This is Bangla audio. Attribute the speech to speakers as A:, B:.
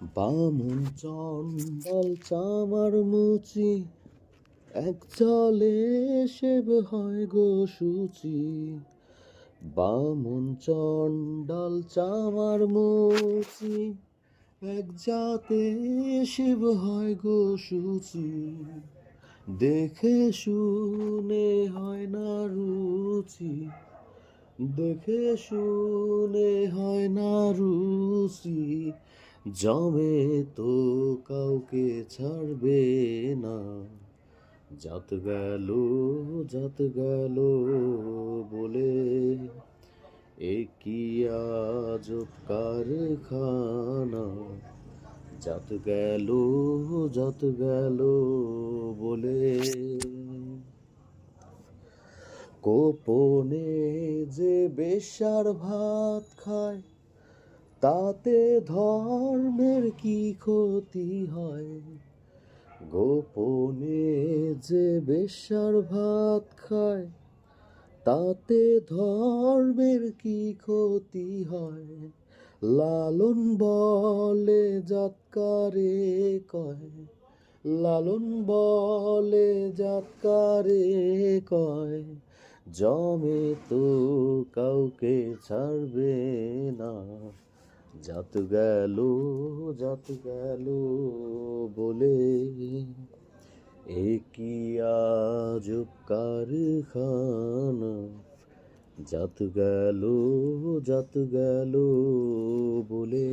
A: বামুন চণ্ডাল চামার মুচি, এক জলে সেব হয় গো সূচি। বামুন চণ্ডাল চামার মুচি, এক জাতে শিব হয় গো সূচি। দেখে শুনে হয় না রুচি, দেখে শুনে হয় না রুচি। জমে তো কাউকে ছাড়বে না, জাত গেল বলে এ কি আজব কারখানা। জাত গেল বলে গোপনে যে বেশ্যার ভাত খায়, তাতে ধর্মের কি ক্ষতি হয়। গোপনে যে বেশ্যার ভাত খায়, তাতে ধর্মের কি ক্ষতি হয়। লালন বলে জাতকারে কয়, লালন বলে জাতকারে কয়, জমে তো কাউকে ছাড়বে না। জাত গেল বলে এ কি আজব কারখানা। জাত গেল বলে।